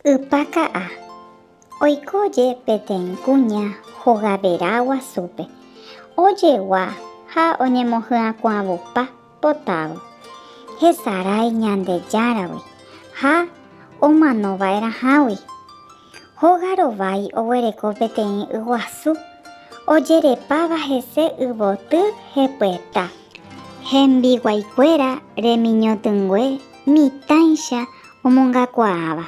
Ypaka'a. Oikóje peteĩ kuña hogavera guasúpe. Ojegua ha oñemohyakuãvupa potávo. Hesarái Ñandejáragui ha omanova'erãhágui. Hogarovái oguereko peteĩ yguasu. Ojerepáva hese yvoty hepueta. Hembiguaikuéra remiñotỹngue mitãicha omongakuaáva.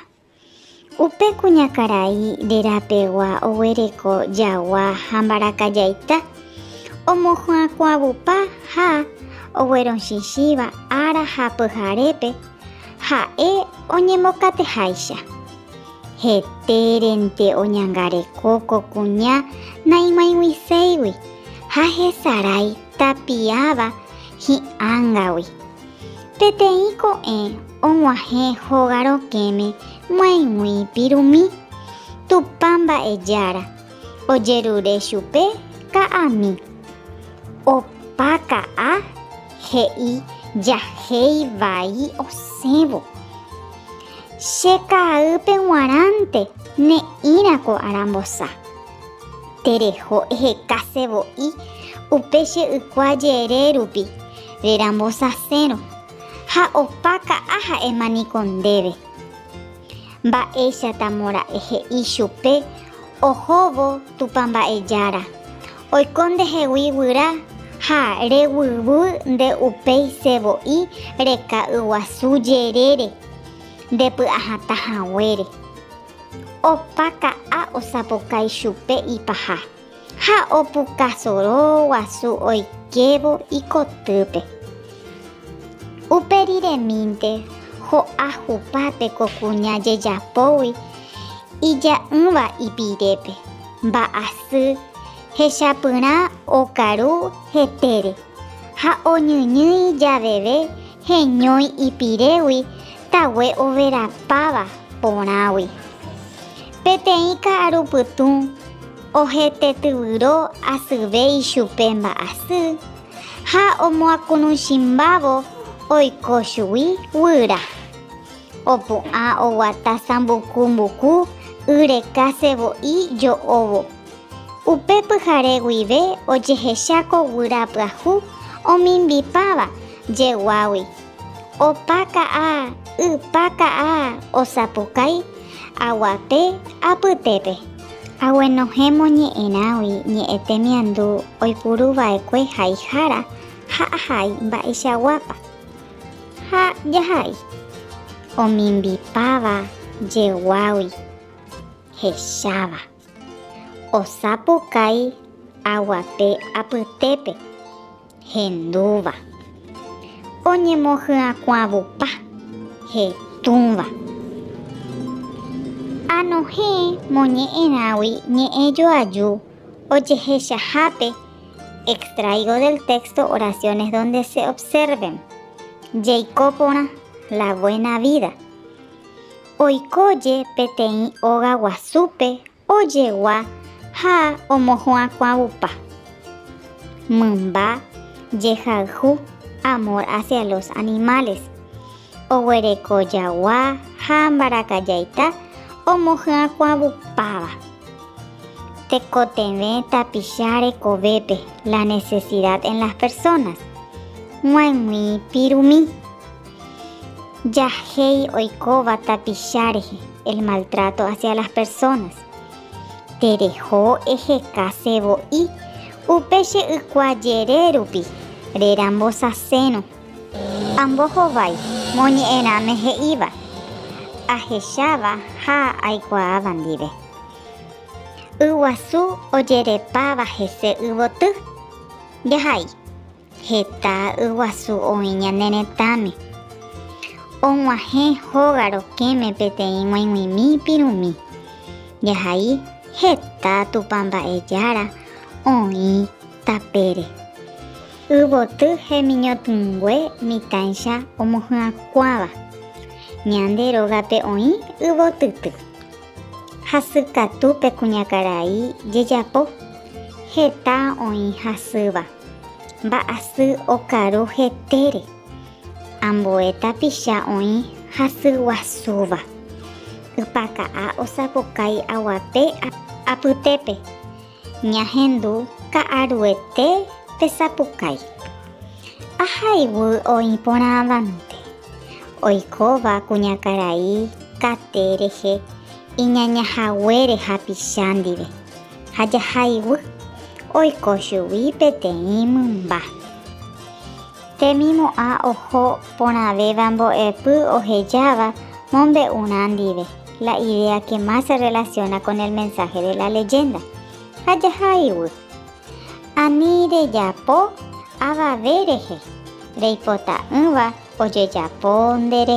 Upe kuñakarai rerapegua oguereko jagua ha mbarakajaita. Omohyakuãvupa ha oguerochichíva ára ha pyharépe ha'e oñemokateháicha. Hetérente oñangareko ko kuña naimoĩguiséigui ha hesarái tapiáva hi'ãngagui. Peteĩ ko'ẽ og̃uahẽ hóga rokẽme moãig̃ui pirumi. Tupa mba'ejára ojerure chupe ka'ami. Opaka'a he'i jahéi vai osẽvo. Cheka'ýpe g̃uarãnte ne'írãko arambosa. Tereho ehekasevoi upe che ykua rupi rerambosasérõ ha opaka'a ha'émaniko ndéve. Mba'éichatamo he'i chupe ohóvo tupamba'ejára. Oiko ndehegui guyra ha reguývy nde upéichevoi reka yguasu jerére ndepy'aháta hag̃uére. Opaka'a osapukái chupe ipaha ha opukasoro guasu oikevo ikotýpe. Uperiremínte ho'ahupápe ko kuña jejapógui ija'ỹva ipirépe. Mba'asy hechapyrã okaru hetére ha oñyñýi javeve heñói ipirégui tague overapáva porãgui. Peteĩ ka'arupytũ ohetetyvýro asyvéi chupe mba'asy ha omoakunuchimbávo oiko chugui guyra. Opu'ã oguata sambuku yrekasevoi jo'óvo. Upe pyhare guive ojehecháko guyra pyahu omimbipáva jeguágui. Opaka'a ypaka'a osapukái aguape apytépe. Aguenohémo ñe'ẽrãgui ñe'ẽ temiandu oipuruva'ekue haihára ha ahái mba'eichaguápa. Ha jahai omimbipáva jeguágui hecháva. Osapukái aguape apytépe hendúva. Oñemohyakuãvupa hetũva. Anohẽ moñe'ẽrãgui ñe'ẽjoaju ojehechahápe. Extraigo del texto oraciones donde se observen. Jeiko porã la buena vida. Oikóje peteĩ óga guasúpe ojegua ha omohyakuãvupa. Mymba jehayhu amor hacia los animales. Oguereko jagua ha mbarakajaita omohyakuãvupáva. Tekotevẽ tapicha rekovépe la necesidad en las personas. Moãig̃ui pirumi. Jahéi oikóva tapichárehe el maltrato hacia las personas. Tereho ehekasevoi upe che ykua rupi rerambosasérõ. Ambohovái moñe'ẽrãme he'íva. Ahecháva ha aikuaáva ndive. Yguasu ojerepáva hese yvoty. Jahai heta yguasu oĩ ñane retãme. Og̃uahẽ hóga rokẽme peteĩ moãig̃uimi pirumi. Jahai heta tupamba'ejára oĩ tapére. Yvoty hemiñotỹngue mitãicha omohyakuãva. Ñande rógape oĩ yvotyty. Hasykatúpe kuñakarai jejapo. Heta oĩ hasýva. Mba'asy okaru hetére. Ambue tapicha oĩ hasyguasúva. Ypaka'a osapukái aguape apytépe. Ñahendu ka'aruete pesapukái. Ahayhu oĩporãvanónte. Oikóva kuñakarai kate rehe iñañahaguére hapicha ndive. Ha jahayhu oiko chugui peteĩ mymba. Temimo'ã oho porãvéva mbo'epy ohejáva mombe'urã ndive. La idea que más se relaciona con el mensaje de la leyenda. Ha jahayhu. Ani rejapo avave rehe. Reipota'ỹva ojejapo nderehe.